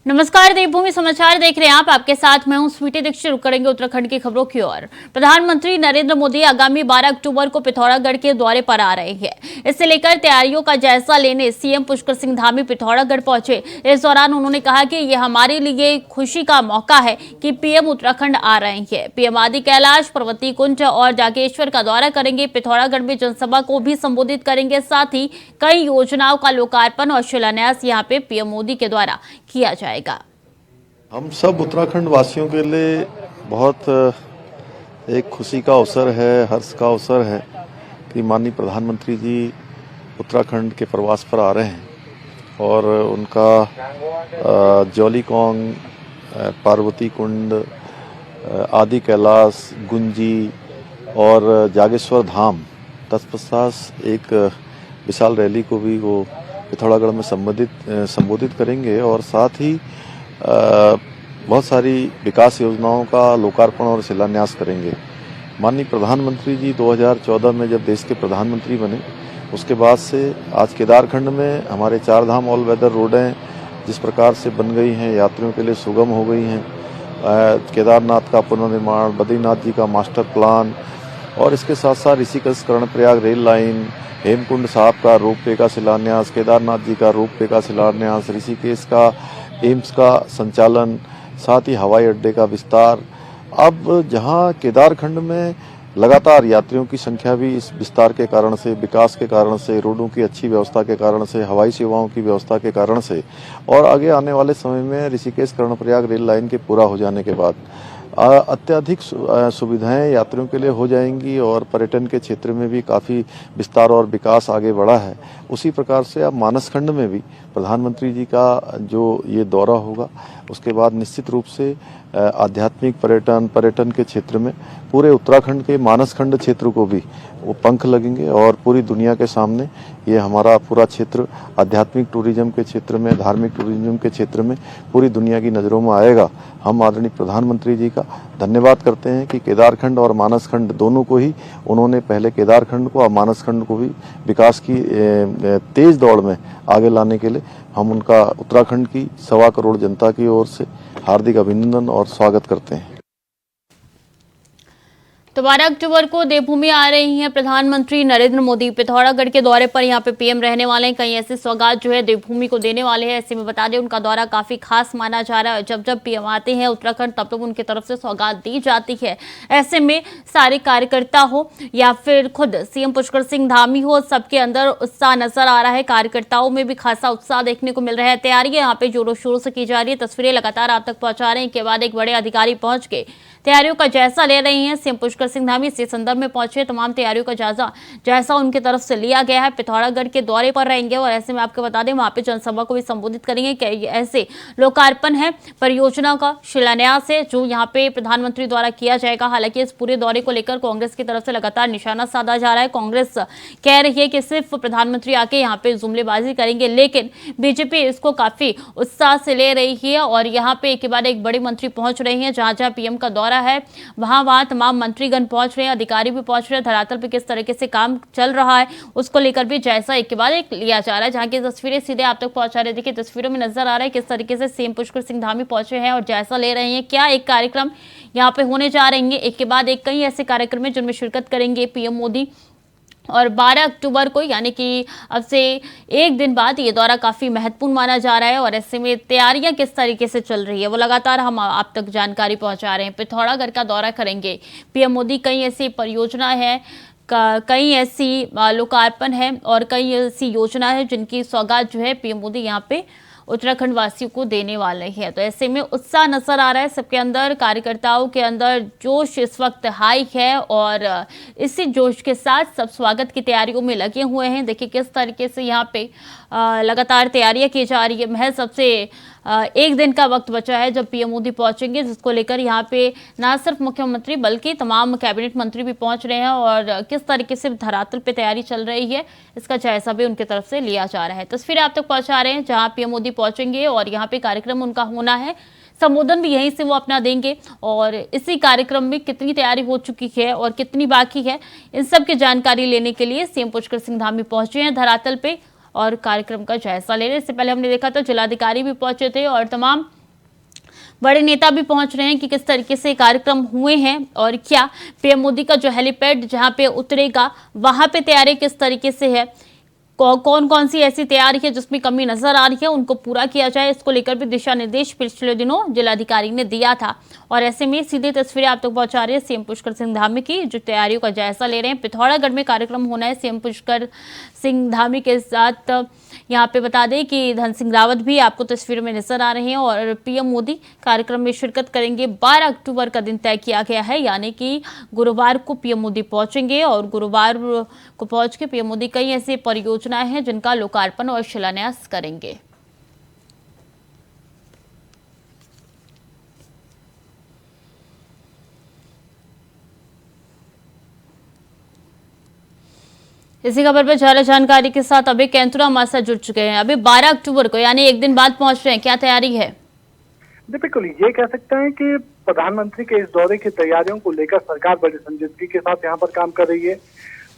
नमस्कार, देवभूमि समाचार देख रहे हैं आप। आपके साथ मैं हूं स्वीटी दीक्षित। रुक करेंगे उत्तराखंड की खबरों की ओर। प्रधानमंत्री नरेंद्र मोदी आगामी 12 अक्टूबर को पिथौरागढ़ के दौरे पर आ रहे हैं। इससे लेकर तैयारियों का जायजा लेने सीएम पुष्कर सिंह धामी पिथौरागढ़ पहुंचे। इस दौरान उन्होंने कहा कि यह हमारे लिए खुशी का मौका है कि पीएम उत्तराखंड आ रहे हैं। पीएम आदि कैलाश, पर्वती कुंज और जागेश्वर का दौरा करेंगे। पिथौरागढ़ में जनसभा को भी संबोधित करेंगे। साथ ही कई योजनाओं का लोकार्पण और शिलान्यास यहाँ पे पीएम मोदी के द्वारा किया जाएगा। हम सब उत्तराखंड वासियों के लिए बहुत एक खुशी का अवसर है, हर्ष का अवसर है कि माननीय प्रधानमंत्री जी उत्तराखंड के प्रवास पर आ रहे हैं और उनका जौलीकोंग, पार्वती कुंड, आदि कैलाश, गुंजी और जागेश्वर धाम तत्पश्चात एक विशाल रैली को भी वो पिथौरागढ़ में संबोधित करेंगे और साथ ही बहुत सारी विकास योजनाओं का लोकार्पण और शिलान्यास करेंगे। माननीय प्रधानमंत्री जी 2014 में जब देश के प्रधानमंत्री बने उसके बाद से आज केदारखंड में हमारे 4 धाम ऑल वेदर रोडें जिस प्रकार से बन गई हैं, यात्रियों के लिए सुगम हो गई हैं। केदारनाथ का पुनर्निर्माण, बद्रीनाथ जी का मास्टर प्लान और इसके साथ साथ ऋषिकेश कर्णप्रयाग रेल लाइन, हेमकुंड साहब का रोपवे का शिलान्यास, केदारनाथ जी का रोपवे का शिलान्यास, ऋषिकेश का एम्स का संचालन, साथ ही हवाई अड्डे का विस्तार। अब जहां केदारखंड में लगातार यात्रियों की संख्या भी इस विस्तार के कारण से, विकास के कारण से, रोडों की अच्छी व्यवस्था के कारण से, हवाई सेवाओं की व्यवस्था के कारण से और आगे आने वाले समय में ऋषिकेश कर्णप्रयाग रेल लाइन के पूरा हो जाने के बाद अत्यधिक सुविधाएं यात्रियों के लिए हो जाएंगी और पर्यटन के क्षेत्र में भी काफ़ी विस्तार और विकास आगे बढ़ा है। उसी प्रकार से अब मानसखंड में भी प्रधानमंत्री जी का जो ये दौरा होगा उसके बाद निश्चित रूप से आध्यात्मिक पर्यटन के क्षेत्र में पूरे उत्तराखंड के मानसखंड क्षेत्र को भी वो पंख लगेंगे और पूरी दुनिया के सामने ये हमारा पूरा क्षेत्र आध्यात्मिक टूरिज्म के क्षेत्र में, धार्मिक टूरिज्म के क्षेत्र में पूरी दुनिया की नज़रों में आएगा। हम आदरणीय प्रधानमंत्री जी का धन्यवाद करते हैं कि केदारखंड और मानसखंड दोनों को ही उन्होंने पहले केदारखंड को और मानसखंड को भी विकास की तेज दौड़ में आगे लाने के लिए हम उनका उत्तराखंड की 1.25 करोड़ जनता की ओर से हार्दिक अभिनंदन और स्वागत करते हैं। तो 12 अक्टूबर को देवभूमि आ रही हैं प्रधानमंत्री नरेंद्र मोदी। पिथौरागढ़ के दौरे पर यहाँ पे पीएम रहने वाले हैं। कई ऐसे सौगात जो है देवभूमि को देने वाले हैं। ऐसे में बता दें उनका दौरा काफी खास माना जा रहा है। जब जब पीएम आते हैं उत्तराखंड तब तब उनकी तरफ से सौगात दी जाती है। ऐसे में सारे कार्यकर्ता हो या फिर खुद सीएम पुष्कर सिंह धामी हो, सबके अंदर उत्साह नजर आ रहा है। कार्यकर्ताओं में भी खासा उत्साह देखने को मिल रहा है। तैयारियां यहाँ पे जोरों शोरों से की जा रही है। तस्वीरें लगातार आप तक पहुंचा रहे हैं। के बाद एक बड़े अधिकारी पहुंच के तैयारियों का जायजा ले रहे हैं। सीएम पुष्कर सिंह धामी इसी संदर्भ में पहुंचे। तमाम तैयारियों का जायजा उनकी तरफ से लिया गया है। पिथौरागढ़ के दौरे पर रहेंगे और ऐसे में आपको बता दें वहां पे जनसभा को भी संबोधित करेंगे। ऐसे लोकार्पण है, परियोजना का शिलान्यास है जो यहाँ पे प्रधानमंत्री द्वारा किया जाएगा। हालांकि इस पूरे दौरे को लेकर कांग्रेस की तरफ से लगातार निशाना साधा जा रहा है। कांग्रेस कह रही है कि सिर्फ प्रधानमंत्री आके यहाँ पे जुमलेबाजी करेंगे, लेकिन बीजेपी इसको काफी उत्साह से ले रही है और यहाँ पे एक के बाद एक बड़े मंत्री पहुंच रहे हैं। जहां जहां पीएम का दौरा है वहां तमाम मंत्रीगण पहुंच रहे हैं, अधिकारी भी पहुंच रहे हैं। धरातल पे किस तरीके से काम चल रहा है उसको लेकर भी जायजा एक के बाद एक लिया जा रहा है। जहां की तस्वीरें सीधे आप तक पहुंचा रहे। देखिए तस्वीरों में नजर आ रहा है किस तरीके से सीएम पुष्कर सिंह धामी पहुंचे हैं और जायजा ले रहे हैं। क्या एक कार्यक्रम यहाँ पे होने जा रहे हैं, एक के बाद एक कई ऐसे कार्यक्रम है जिनमें शिरकत करेंगे पीएम मोदी। और 12 अक्टूबर को यानी कि अब से एक दिन बाद ये दौरा काफी महत्वपूर्ण माना जा रहा है और ऐसे में तैयारियां किस तरीके से चल रही है वो लगातार हम आप तक जानकारी पहुंचा रहे हैं। पिथौरागढ़ का दौरा करेंगे पीएम मोदी। कई ऐसी परियोजना है, कई ऐसी लोकार्पण है और कई ऐसी योजना है जिनकी सौगात जो है पीएम मोदी यहाँ पे उत्तराखंड वासियों को देने वाले हैं। तो ऐसे में उत्साह नजर आ रहा है सबके अंदर। कार्यकर्ताओं के अंदर जोश इस वक्त हाई है और इसी जोश के साथ सब स्वागत की तैयारियों में लगे हुए हैं। देखिए किस तरीके से यहाँ पे लगातार तैयारियां की जा रही है। महज सबसे एक दिन का वक्त बचा है जब पीएम मोदी पहुंचेंगे, जिसको लेकर यहाँ पे ना सिर्फ मुख्यमंत्री बल्कि तमाम कैबिनेट मंत्री भी पहुंच रहे हैं और किस तरीके से धरातल पे तैयारी चल रही है इसका जायजा भी उनकी तरफ से लिया जा रहा है। तस्वीरें आप तक पहुंचा रहे हैं जहां पीएम मोदी पहुंचेंगे और यहाँ पे कार्यक्रम उनका होना है। संबोधन भी यहीं से वो अपना देंगे और इसी कार्यक्रम में कितनी तैयारी हो चुकी है और कितनी बाकी है इन सब की जानकारी लेने के लिए सीएम पुष्कर सिंह धामी पहुंचे हैं धरातल पे और कार्यक्रम का जायजा ले रहे हैं। इससे पहले हमने देखा था जिलाधिकारी भी पहुंचे थे और तमाम बड़े नेता भी पहुंच रहे हैं कि किस तरीके से कार्यक्रम हुए हैं और क्या पीएम मोदी का जो हेलीपैड जहां पे उतरेगा वहां पे तैयारी किस तरीके से है, कौन कौन सी ऐसी तैयारी है जिसमें कमी नजर आ रही है उनको पूरा किया जाए, इसको लेकर भी दिशा निर्देश पिछले दिनों जिलाधिकारी ने दिया था। और ऐसे में सीधी तस्वीरें आप तक पहुंचा रहे हैं सीएम पुष्कर सिंह धामी की, जो तैयारियों का जायजा ले रहे हैं। पिथौरागढ़ में कार्यक्रम होना है सीएम पुष्कर सिंह धामी के साथ। यहाँ पे बता दें कि धन सिंह रावत भी आपको तस्वीर में नजर आ रहे हैं और पीएम मोदी कार्यक्रम में शिरकत करेंगे। 12 अक्टूबर का दिन तय किया गया है, यानी कि गुरुवार को पीएम मोदी पहुंचेंगे और गुरुवार को पहुंच के पीएम मोदी कई ऐसी परियोजनाएं हैं जिनका लोकार्पण और शिलान्यास करेंगे। इसी खबर पर ज्यादा जानकारी के साथ अभी कैंतुरा हमारे साथ जुड़ चुके हैं। अभी 12 अक्टूबर को यानी एक दिन बाद पहुंच रहे हैं, क्या तैयारी है? बिल्कुल, ये कह सकते हैं कि प्रधानमंत्री के इस दौरे की तैयारियों को लेकर सरकार बड़ी संजीदगी के साथ यहाँ पर काम कर रही है।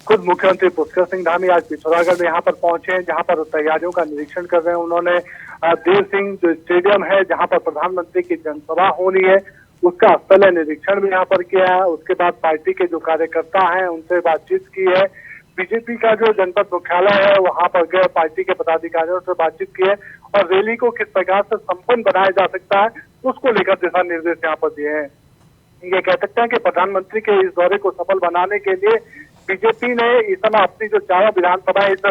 खुद मुख्यमंत्री पुष्कर सिंह धामी आज पिथौरागढ़ में यहाँ पर पहुंचे हैं, जहाँ पर तैयारियों का निरीक्षण कर रहे हैं। उन्होंने देव सिंह जो स्टेडियम है जहाँ पर प्रधानमंत्री की जनसभा होनी है उसका स्थलीय निरीक्षण भी यहाँ पर किया है। उसके बाद पार्टी के जो कार्यकर्ता हैं उनसे बातचीत की है। बीजेपी का जो जनपद मुख्यालय है वहां पर गए, पार्टी के पदाधिकारियों से बातचीत की है और रैली को किस प्रकार से संपन्न बनाया जा सकता है उसको लेकर दिशा निर्देश यहाँ पर दिए हैं। ये कह सकते हैं कि प्रधानमंत्री के इस दौरे को सफल बनाने के लिए बीजेपी ने इस समय अपनी जो चारों विधानसभा इस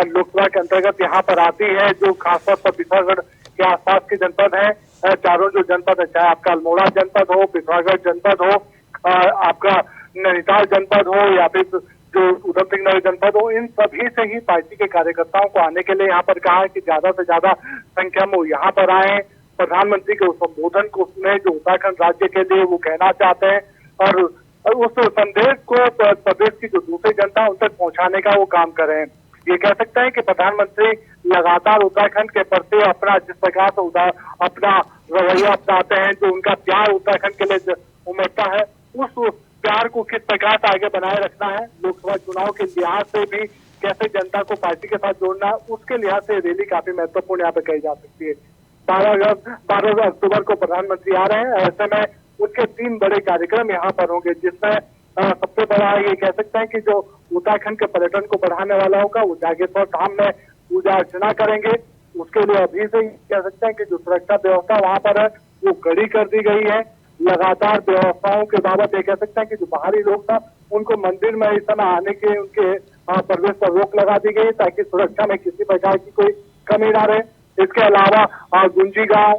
लोकसभा के अंतर्गत यहाँ पर आती है, जो खासतौर पर पिथौरागढ़ के आसपास के जनपद है, चारों जो जनपद है, चाहे आपका अल्मोड़ा जनपद हो, पिथौरागढ़ जनपद हो, आपका नैनीताल जनपद हो या फिर जो उधम सिंह नगर जनपद हो, इन सभी से ही पार्टी के कार्यकर्ताओं को आने के लिए यहाँ पर कहा है कि ज्यादा से ज्यादा संख्या में वो यहाँ पर आए, प्रधानमंत्री के उस संबोधन को सुने जो उत्तराखंड राज्य के लिए वो कहना चाहते हैं और उस संदेश को प्रदेश की जो दूसरी जनता उन तक पहुंचाने का वो काम कर रहे हैं। ये कह सकते हैं कि प्रधानमंत्री लगातार उत्तराखंड के प्रति अपना जिस प्रकार से अपना रवैया अपनाते हैं, जो उनका प्यार उत्तराखंड के लिए उमड़ता है, उस प्यार को किस प्रकार से आगे बनाए रखना है, लोकसभा चुनाव के लिहाज से भी कैसे जनता को पार्टी के साथ जोड़ना है, उसके लिहाज से रैली काफी महत्वपूर्ण यहाँ पे कही जा सकती है। 12 अक्टूबर को प्रधानमंत्री आ रहे हैं, ऐसे में उनके 3 बड़े कार्यक्रम यहाँ पर होंगे, जिसमें सबसे बड़ा ये कह सकते हैं कि जो उत्तराखंड के पर्यटन को बढ़ाने वाला होगा वो जागेश्वर धाम में पूजा अर्चना करेंगे। उसके लिए अभी से ही कह सकते हैं कि जो सुरक्षा व्यवस्था वहाँ पर है वो कड़ी कर दी गई है। लगातार व्यवस्थाओं के बाबत ये कह सकते हैं कि जो बाहरी लोग था उनको मंदिर में इस समय आने के उनके प्रवेश पर रोक लगा दी गई ताकि सुरक्षा में किसी प्रकार की कोई कमी ना रहे। इसके अलावा गुंजी गांव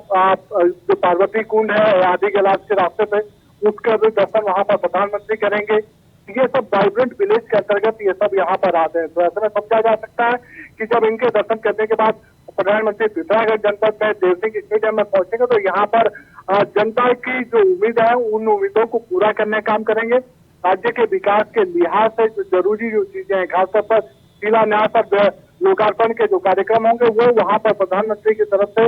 जो पार्वती कुंड है आदि के के रास्ते पे उसका भी दर्शन वहां पर प्रधानमंत्री करेंगे। ये सब वाइब्रेंट विलेज के अंतर्गत ये सब यहाँ पर आते हैं, तो ऐसे में समझा जा सकता है कि जब इनके दर्शन करने के बाद प्रधानमंत्री पिथौरागढ़ जनपद में देव सिंह स्टेडियम में पहुंचेंगे तो यहाँ पर जनता की जो उम्मीद है उन उम्मीदों को पूरा करने का काम करेंगे। राज्य के विकास के लिहाज से जो जरूरी जो चीजें हैं, खासतौर पर शिलान्यास और लोकार्पण के जो कार्यक्रम होंगे वो वहाँ पर प्रधानमंत्री की तरफ से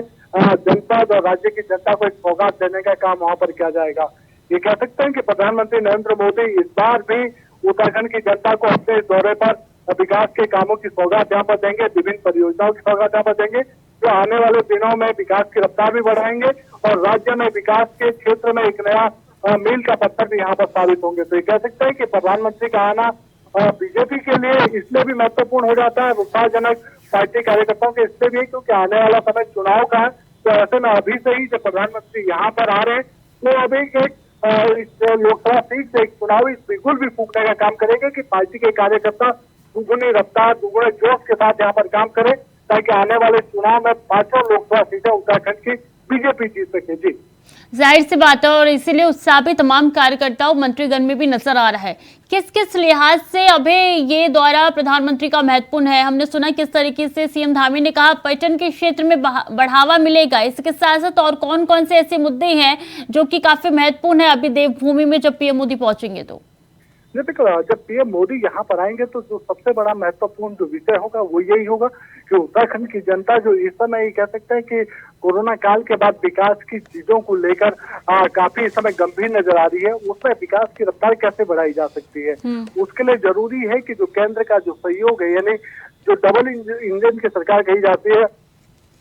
जनपद और राज्य की जनता को एक सौगात देने का काम वहाँ पर किया जाएगा। ये कह सकते हैं कि प्रधानमंत्री नरेंद्र मोदी इस बार भी उत्तराखंड की जनता को अपने दौरे पर विकास के कामों की सौगात यहाँ पर देंगे, विभिन्न परियोजनाओं की सौगात यहाँ पर देंगे, जो आने वाले दिनों में विकास की रफ्तार भी बढ़ाएंगे और राज्य में विकास के क्षेत्र में एक नया मील का पत्थर भी यहाँ पर साबित होंगे। तो ये कह सकते हैं कि प्रधानमंत्री का आना बीजेपी के लिए इसलिए भी महत्वपूर्ण हो जाता है, उत्साहजनक पार्टी कार्यकर्ताओं के इसलिए भी, क्योंकि आने वाला समय चुनाव का है। तो ऐसे में अभी से ही जब प्रधानमंत्री यहाँ पर आ रहे हैं तो अभी एक इस लोकसभा सीट से एक चुनावी बिगुल भी फूकने का काम करेंगे कि पार्टी के कार्यकर्ता दुगुनी रफ्तार दुगुने जोश के साथ यहाँ पर काम करें ताकि आने वाले चुनाव में 5 लोकसभा सीटें उत्तराखंड की बीजेपी जीत सके। जी जाहिर सी बात है और इसीलिए उत्साह भी तमाम कार्यकर्ताओं मंत्रीगण में भी नजर आ रहा है। किस किस लिहाज से अभी ये दौरा प्रधानमंत्री का महत्वपूर्ण है? हमने सुना किस तरीके से सीएम धामी ने कहा पर्यटन के क्षेत्र में बढ़ावा मिलेगा, इसके साथ साथ और कौन कौन से ऐसे मुद्दे हैं जो कि काफी महत्वपूर्ण है अभी देवभूमि में जब पीएम मोदी पहुंचेंगे? तो देखो, जब पीएम मोदी यहाँ पर आएंगे तो जो सबसे बड़ा महत्वपूर्ण जो विषय होगा वो यही होगा कि उत्तराखंड की जनता जो इस समय ये कह सकते हैं कि कोरोना काल के बाद विकास की चीजों को लेकर काफी इस समय गंभीर नजर आ रही है, उसमें विकास की रफ्तार कैसे बढ़ाई जा सकती है। उसके लिए जरूरी है कि जो केंद्र का जो सहयोग है, यानी जो डबल इंजन की सरकार कही जाती है,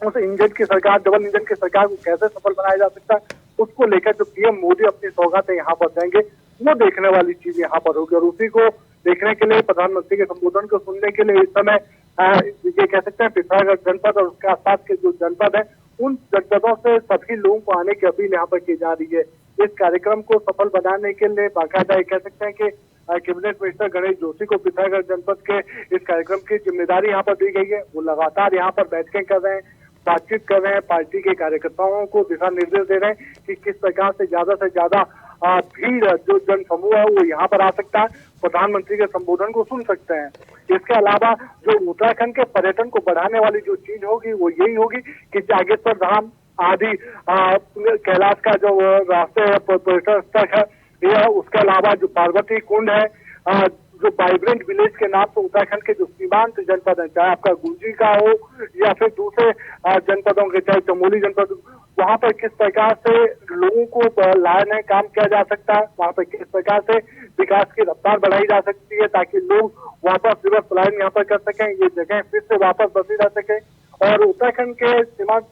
उस इंजन की सरकार, डबल इंजन की सरकार को कैसे सफल बनाया जा सकता है, उसको लेकर जो पीएम मोदी अपनी सौगातें यहाँ पर देंगे, वो देखने वाली चीज यहाँ पर होगी। और उसी को देखने के लिए, प्रधानमंत्री के संबोधन को सुनने के लिए इस समय ये कह सकते हैं पिथौरागढ़ जनपद और उसके आसपास के जो जनपद है, उन जनपदों से सभी लोगों को आने की अपील यहाँ पर की जा रही है। इस कार्यक्रम को सफल बनाने के लिए बाकायदा ये कह सकते हैं कि कैबिनेट मिनिस्टर गणेश जोशी को पिथौरागढ़ जनपद के इस कार्यक्रम की जिम्मेदारी यहाँ पर दी गई है। वो लगातार यहाँ पर बैठकें कर रहे हैं, बातचीत कर रहे हैं, पार्टी के कार्यकर्ताओं को दिशा निर्देश दे रहे हैं कि किस प्रकार से ज्यादा भीड़ जो जन समूह है वो यहाँ पर आ सकता है, प्रधानमंत्री के संबोधन को सुन सकते हैं। इसके अलावा जो उत्तराखंड के पर्यटन को बढ़ाने वाली जो चीज होगी वो यही होगी कि जागेश्वर धाम आदि कैलाश का जो रास्ते पर्यटन स्थल है, यह उसके अलावा जो पार्वती कुंड है, जो वाइब्रेंट विलेज के नाम से उत्तराखंड के जो सीमांत जनपद है, चाहे आपका गुंजी का हो या फिर दूसरे जनपदों के, चाहे चमोली जनपद, वहाँ पर किस प्रकार से लोगों को लाने काम किया जा सकता है, वहाँ पर किस प्रकार से विकास की रफ्तार बढ़ाई जा सकती है ताकि लोग वापस रिवर्स पलायन यहाँ पर कर सकें, ये जगह फिर से वापस बसी जा सके। और उत्तराखंड के सीमांत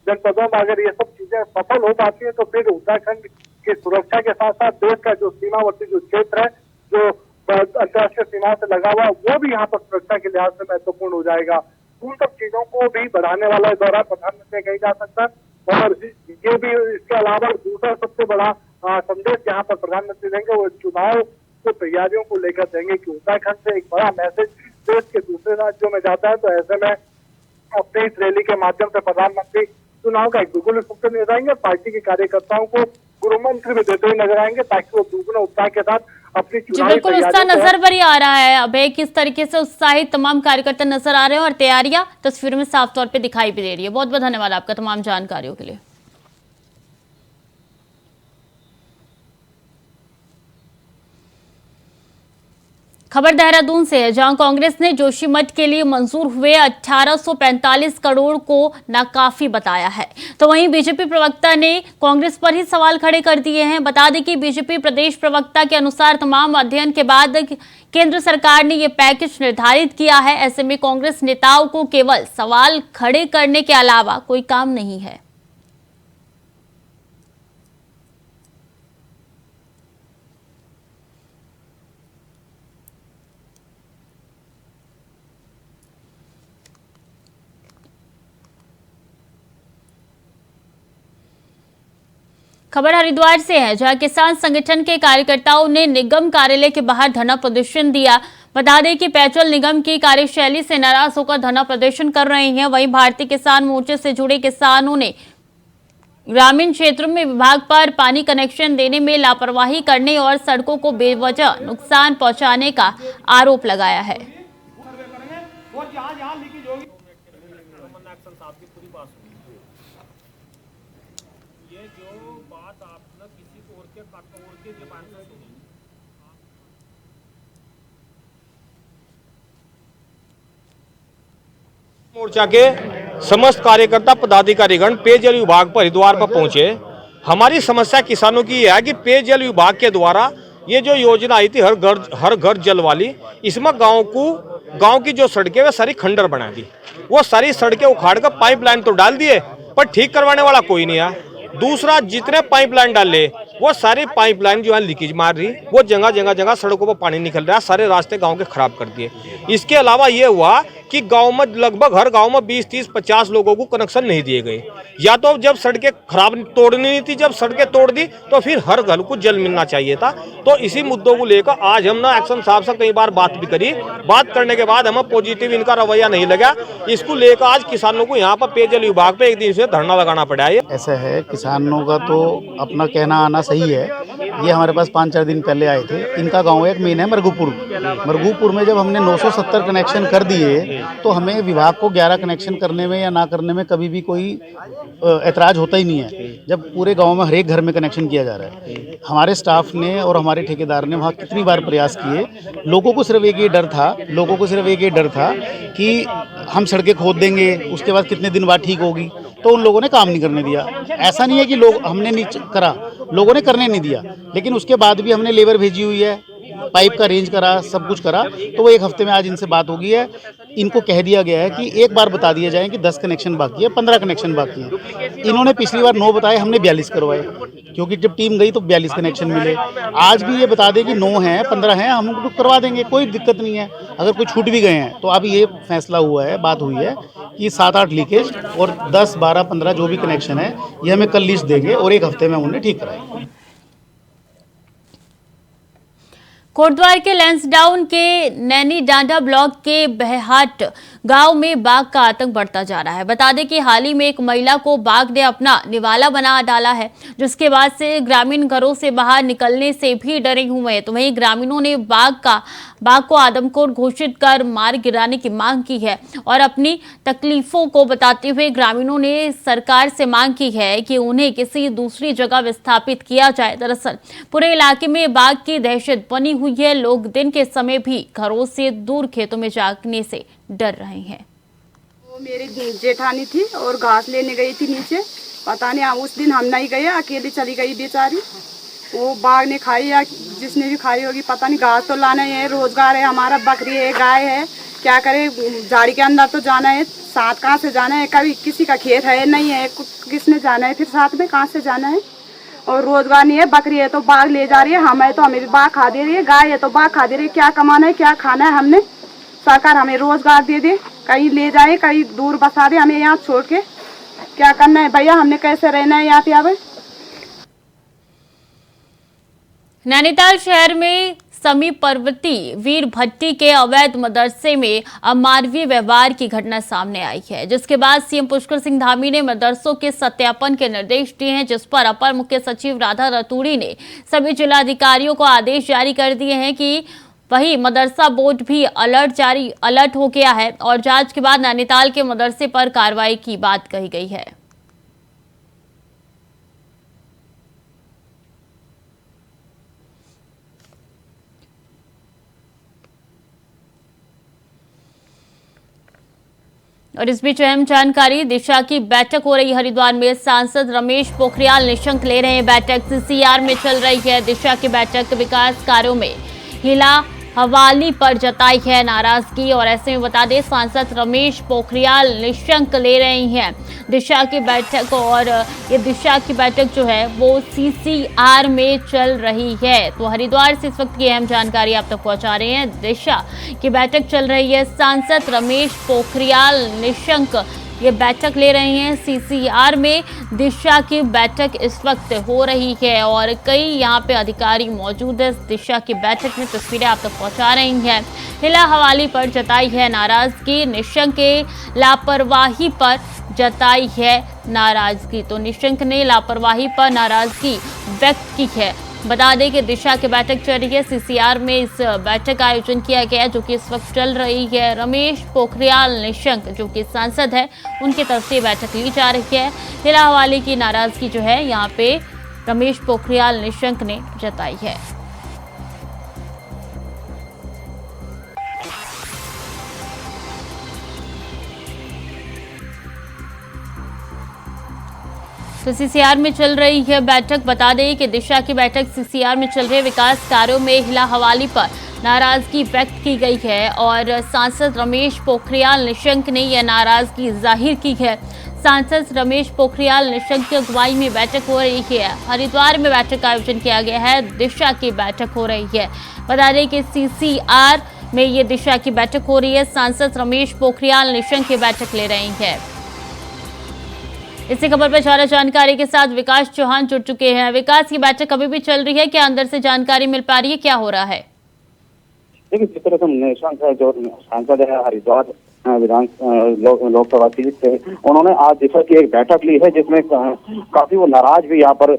जनपदों में अगर ये सब चीजें सफल हो पाती है तो फिर उत्तराखंड की सुरक्षा के साथ साथ देश का जो सीमावर्ती जो क्षेत्र है, जो अंतर्राष्ट्रीय सीमा से लगा हुआ, वो भी यहाँ पर सुरक्षा के लिहाज से महत्वपूर्ण हो जाएगा। उन सब चीजों को भी बढ़ाने वाला दौरा प्रधानमंत्री कही जा सकता है। और ये भी, इसके अलावा दूसरा सबसे बड़ा संदेश यहाँ पर प्रधानमंत्री देंगे वो चुनाव की तैयारियों को लेकर देंगे कि उत्तराखंड से एक बड़ा मैसेज देश के दूसरे राज्यों में जाता है। तो ऐसे में अपने इस रैली के माध्यम से प्रधानमंत्री चुनाव का एक दुगुना सूत्र नजर आएंगे, पार्टी के कार्यकर्ताओं को गुरुमंत्र भी देते हुए नजर आएंगे ताकि वो दुगुना उत्साह के साथ अपनी जी बिल्कुल उत्साह नजर पर ही आ रहा है। अब किस तरीके से उत्साहित तमाम कार्यकर्ता नजर आ रहे हैं और तैयारियां तस्वीर में साफ तौर पे दिखाई भी दे रही है। बहुत बहुत धन्यवाद आपका तमाम जानकारियों के लिए। खबर देहरादून से है, जहां कांग्रेस ने जोशीमठ के लिए मंजूर हुए 1845 करोड़ को नाकाफी बताया है, तो वहीं बीजेपी प्रवक्ता ने कांग्रेस पर ही सवाल खड़े कर दिए हैं। बता दें कि बीजेपी प्रदेश प्रवक्ता के अनुसार तमाम अध्ययन के बाद केंद्र सरकार ने ये पैकेज निर्धारित किया है। ऐसे में कांग्रेस नेताओं को केवल सवाल खड़े करने के अलावा कोई काम नहीं है। खबर हरिद्वार से है, जहां किसान संगठन के कार्यकर्ताओं ने निगम कार्यालय के बाहर धरना प्रदर्शन दिया। बता दें कि पेट्रोल निगम की कार्यशैली से नाराज होकर धरना प्रदर्शन कर रहे हैं। वहीं भारतीय किसान मोर्चे से जुड़े किसानों ने ग्रामीण क्षेत्रों में विभाग पर पानी कनेक्शन देने में लापरवाही करने और सड़कों को बेवजह नुकसान पहुंचाने का आरोप लगाया है। मोर्चा के समस्त कार्यकर्ता पदाधिकारीगण पेयजल विभाग पर हरिद्वार पर पहुंचे। हमारी समस्या किसानों की यह है कि पेयजल विभाग के द्वारा ये जो योजना आई थी हर घर जल वाली, इसमें गांव की जो सड़कें वे सारी खंडर बना दी। वो सारी सड़कें उखाड़ कर पाइपलाइन तो डाल दिए, पर ठीक करवाने वाला कोई नहीं आया। दूसरा, जितने पाइपलाइन डाले वो सारी पाइपलाइन जो है लीकेज मार रही, वो जगह सड़कों पर पानी निकल रहा है, सारे रास्ते गांव के खराब कर दिए। इसके अलावा ये हुआ कि गांव में लगभग हर गांव में 20, 30, 50 लोगों को कनेक्शन नहीं दिए गए। या तो जब सड़कें खराब तोड़नी नहीं थी, जब सड़कें तोड़ दी तो फिर हर घर को जल मिलना चाहिए था। तो इसी मुद्दों को लेकर आज हम ना एक्शन साहब से कई बार बात भी करी। बात करने के बाद हमें पॉजिटिव इनका रवैया नहीं लगा। इसको लेकर आज किसानों को यहाँ पर पेयजल विभाग पे एक दिन से धरना लगाना पड़ा है। ऐसा है, किसानों का तो अपना कहना आना सही है। ये हमारे पास 5-4 दिन पहले आए थे। इनका गाँव एक मेन है मरगूपुर में जब हमने 970 कनेक्शन कर दिए तो हमें विभाग को 11 कनेक्शन करने में या ना करने में कभी भी कोई ऐतराज होता ही नहीं है, जब पूरे गांव में हर एक घर में कनेक्शन किया जा रहा है। हमारे स्टाफ ने और हमारे ठेकेदार ने वहाँ कितनी बार प्रयास किए। लोगों को सिर्फ एक ये डर था कि हम सड़कें खोद देंगे, उसके बाद कितने दिन बाद ठीक होगी, तो उन लोगों ने काम नहीं करने दिया। ऐसा नहीं है कि हमने नहीं करा, लोगों ने करने नहीं दिया, लेकिन उसके बाद भी हमने लेबर भेजी हुई है, पाइप का रेंज करा, सब कुछ करा। तो वो एक हफ्ते में आज इनसे बात हो गई है। इनको कह दिया गया है कि एक बार बता दिया जाए कि 10 कनेक्शन बाकी है, 15 कनेक्शन बाकी है। इन्होंने पिछली बार 9 बताए, हमने 42 करवाए, क्योंकि जब टीम गई तो 42 कनेक्शन मिले। आज भी ये बता दें कि 9 हैं, 15 हैं, हम उनको करवा देंगे, कोई दिक्कत नहीं है। अगर कोई छूट भी गए हैं तो अब ये फैसला हुआ है, बात हुई है कि 7-8 लीकेज और 10, 12, 15 जो भी कनेक्शन है ये हमें कल लिस्ट देंगे और एक हफ्ते में उन्हें ठीक कराएंगे। कोटद्वार के लैंसडाउन के नैनी डांडा ब्लॉक के बहहाट गांव में बाघ का आतंक बढ़ता जा रहा है। बता दें कि हाल ही में एक महिला को बाघ ने अपना निवाला बना डाला है, जिसके बाद से ग्रामीण घरों से बाहर निकलने से भी डरे हुए हैं। तो वहीं ग्रामीणों ने बाघ को आदमखोर घोषित कर मार गिराने की मांग की है और अपनी तकलीफों को बताते हुए ग्रामीणों ने सरकार से मांग की है कि उन्हें किसी दूसरी जगह विस्थापित किया जाए। दरअसल पूरे इलाके में बाघ की दहशत बनी हुई है। लोग दिन के समय भी घरों से दूर खेतों में जागने से डर रहे हैं। वो मेरी जेठानी थी और घास लेने गई थी नीचे, पता नहीं उस दिन हम नहीं गए, अकेली चली गई बेचारी। वो बाघ ने खाई या जिसने भी खाई होगी पता नहीं। घास तो लाना है, रोजगार है हमारा, बकरी है, गाय है, क्या करे, झाड़ी के अंदर तो जाना है, साथ कहाँ से जाना है, कभी किसी का खेत है नहीं है, किसने जाना है, फिर साथ में कहाँ से जाना है। और रोजगार नहीं है, बकरी है तो बाघ ले जा रही है, हम है तो हमें भी बाघ खा दे रही है, गाय है तो बाघ खा दे रही है। क्या कमाना है, क्या खाना है हमने, सरकार हमें रोजगार दे दे, कहीं ले जाए, कहीं दूर बसा दे, हमें यहाँ छोड़ के क्या करना है भैया, हमने कैसे रहना है यहाँ पे। अब नैनीताल शहर में समीप पर्वती वीर भट्टी के अवैध मदरसे में अमानवीय व्यवहार की घटना सामने आई है, जिसके बाद सीएम पुष्कर सिंह धामी ने मदरसों के सत्यापन के निर्देश दिए हैं, जिस पर अपर मुख्य सचिव राधा रतूड़ी ने सभी जिलाधिकारियों को आदेश जारी कर दिए हैं कि वही मदरसा बोर्ड भी अलर्ट हो गया है और जांच के बाद नैनीताल के मदरसे पर कार्रवाई की बात कही गई है। और इस बीच अहम जानकारी, दिशा की बैठक हो रही हरिद्वार में। सांसद रमेश पोखरियाल निशंक ले रहे हैं बैठक। सीसीआर में चल रही है दिशा की बैठक। विकास कार्यों में हिला हवाली पर जताई है नाराजगी और ऐसे में बता दें सांसद रमेश पोखरियाल निशंक ले रहे हैं दिशा की बैठक और ये दिशा की बैठक जो है वो सीसीआर में चल रही है। तो हरिद्वार से इस वक्त की अहम जानकारी आप तक पहुंचा रहे हैं। दिशा की बैठक चल रही है, सांसद रमेश पोखरियाल निशंक ये बैठक ले रहे हैं। सीसीआर में दिशा की बैठक इस वक्त हो रही है और कई यहाँ पे अधिकारी मौजूद है। दिशा की बैठक में तस्वीरें आप तक पहुंचा रही हैं। हिला हवाली पर जताई है नाराजगी, निशंक के लापरवाही पर जताई है नाराजगी। तो निशंक ने लापरवाही पर नाराजगी व्यक्त की है। बता दें कि दिशा की बैठक चल रही है। सीसीआर में इस बैठक का आयोजन किया गया है जो कि इस वक्त चल रही है। रमेश पोखरियाल निशंक जो कि सांसद है, उनकी तरफ से बैठक ली जा रही है। हिला हवाली की नाराजगी जो है यहाँ पे रमेश पोखरियाल निशंक ने जताई है। तो सीसीआर में चल रही है बैठक। बता दें कि दिशा की बैठक सीसीआर में चल रही है। विकास कार्यों में हिला हवाली पर नाराजगी व्यक्त की गई है और सांसद रमेश पोखरियाल निशंक ने यह नाराजगी जाहिर की है। सांसद रमेश पोखरियाल निशंक की अगुवाई में बैठक हो रही है। हरिद्वार में बैठक का आयोजन किया गया है। दिशा की बैठक हो रही है। बता दें कि सीसीआर में ये दिशा की बैठक हो रही है। सांसद रमेश पोखरियाल निशंक ये बैठक ले रही है। इसी खबर पर ज्यादा जानकारी के साथ विकास चौहान जुड़ चुके हैं। विकास, की बैठक अभी भी चल रही है, क्या अंदर से जानकारी मिल पा रही है, क्या हो रहा है? देखिए, जिस तरह से निशंक है जो सांसद है हरिद्वार लोकसभा सीट से, उन्होंने आज दिशा की एक बैठक ली है जिसमें काफी वो नाराज भी यहाँ पर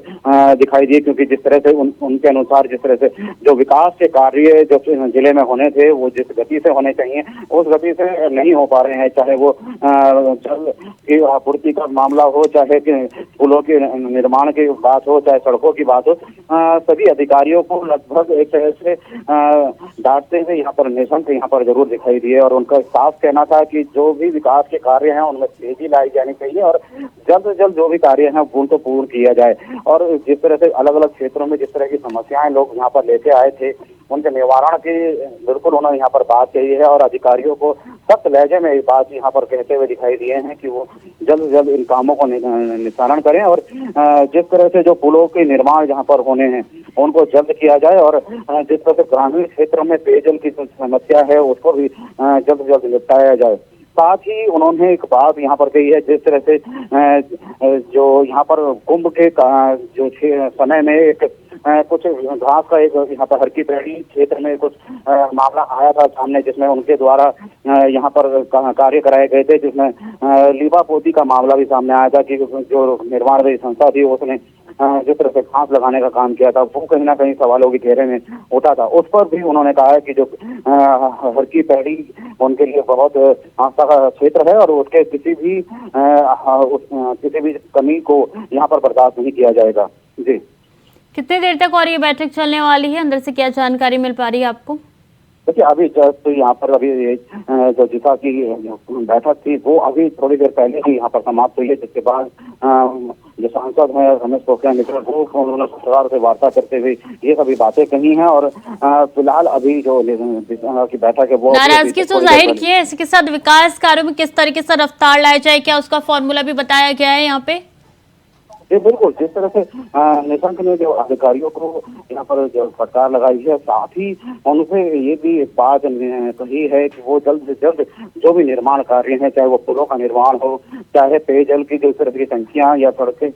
दिखाई दिए, क्योंकि जिस तरह से उनके अनुसार जिस तरह से जो विकास के कार्य जो जिले में होने थे वो जिस गति से होने चाहिए उस गति से नहीं हो पा रहे हैं। चाहे वो जल की आपूर्ति का मामला हो, चाहे पुलों के निर्माण की बात हो, चाहे सड़कों की बात हो, सभी अधिकारियों को लगभग एक तरह से डांटते हुए यहाँ पर निशंक यहाँ पर जरूर दिखाई दिए और उनका साफ कहना था किया कि जो भी विकास के कार्य हैं उनमें तेजी लाई जानी चाहिए और जल्द से जल्द जो भी कार्य हैं उनको पूर्ण किया जाए। और जिस तरह से अलग अलग क्षेत्रों में जिस तरह की समस्याएं लोग यहाँ पर लेके आए थे उनके निवारण की बिल्कुल उन्होंने यहाँ पर बात कही है और अधिकारियों को सख्त लहजे में ये बात यहाँ पर कहते हुए दिखाई दिए हैं कि वो जल्द से जल्द इन कामों को निस्तारण करें और जिस तरह से जो पुलों के निर्माण यहाँ पर होने हैं उनको जल्द किया जाए और जिस तरह से ग्रामीण क्षेत्रों में पेयजल की जो समस्या है उसको भी जल्द से जल्द निपटाया जाए। साथ ही उन्होंने एक बात यहाँ पर कही है जिस तरह से जो यहाँ पर कुंभ के जो समय में एक कुछ घास का एक यहाँ पर हरकी पैड़ी क्षेत्र में कुछ मामला आया था सामने जिसमें उनके द्वारा यहाँ पर कार्य कराए गए थे जिसमें लीबा पोती का मामला भी सामने आया था कि जो निर्माण संस्था थी उसने जिस तरह से घास लगाने का काम किया था वो कहीं ना कहीं सवालों के घेरे में उठा था। उस पर भी उन्होंने कहा है कि जो हरकी पैड़ी उनके लिए बहुत आस्था का क्षेत्र है और उसके किसी भी कमी को यहाँ पर बर्दाश्त नहीं किया जाएगा। जी, कितनी देर तक और ये बैठक चलने वाली है? अंदर से क्या जानकारी मिल पा रही है आपको? देखिए अभी जस्ट यहाँ पर अभी जो जिसा की बैठक थी वो अभी थोड़ी देर पहले ही यहाँ पर समाप्त हुई है जिसके बाद जो सांसद है रमेश पोखरियाल निशंक वो उन्होंने पत्रकारों से वार्ता करते हुए ये सभी बातें कही हैं और फिलहाल अभी जो की बैठक है वो नाराजगी तो जाहिर की है। इसके साथ विकास कार्यों में किस तरीके से रफ्तार लाई जाए, क्या उसका फॉर्मूला भी बताया गया है यहाँ पे? जी बिल्कुल, जिस तरह से निशंक ने जो अधिकारियों को यहाँ पर जो फटकार लगाई है साथ ही उनसे ये भी एक बात कही है कि वो जल्द से जल्द जो भी निर्माण कार्य हैं चाहे वो पुलों का निर्माण हो चाहे पेयजल की जो तरह की टंकियां या सड़कें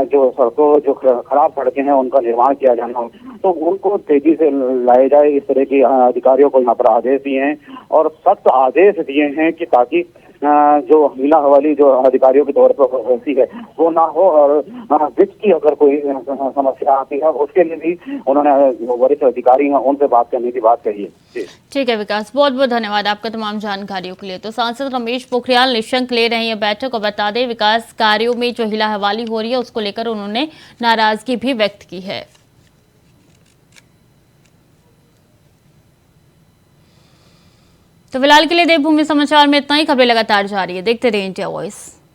जो खराब सड़कें हैं उनका निर्माण किया जाना हो तो उनको तेजी से लाए जाए। इस तरह की अधिकारियों को यहाँ पर आदेश दिए हैं और सख्त आदेश दिए हैं कि ताकि जो हीला हवाली जो अधिकारियों के तौर पर होती है वो ना हो और वित्त की अगर कोई समस्या आती है उसके लिए भी उन्होंने वरिष्ठ अधिकारी हैं उनसे बात करने की बात कही है। ठीक है विकास, बहुत बहुत धन्यवाद आपका तमाम जानकारियों के लिए। तो सांसद रमेश पोखरियाल निशंक ले रहे हैं बैठक और बता दें विकास कार्यों में जो हीला हवाली हो रही है उसको लेकर उन्होंने नाराजगी भी व्यक्त की है। तो फिलहाल के लिए देवभूमि समाचार में इतना ही। खबरें लगातार जारी है, देखते रहिए इंडिया वॉइस।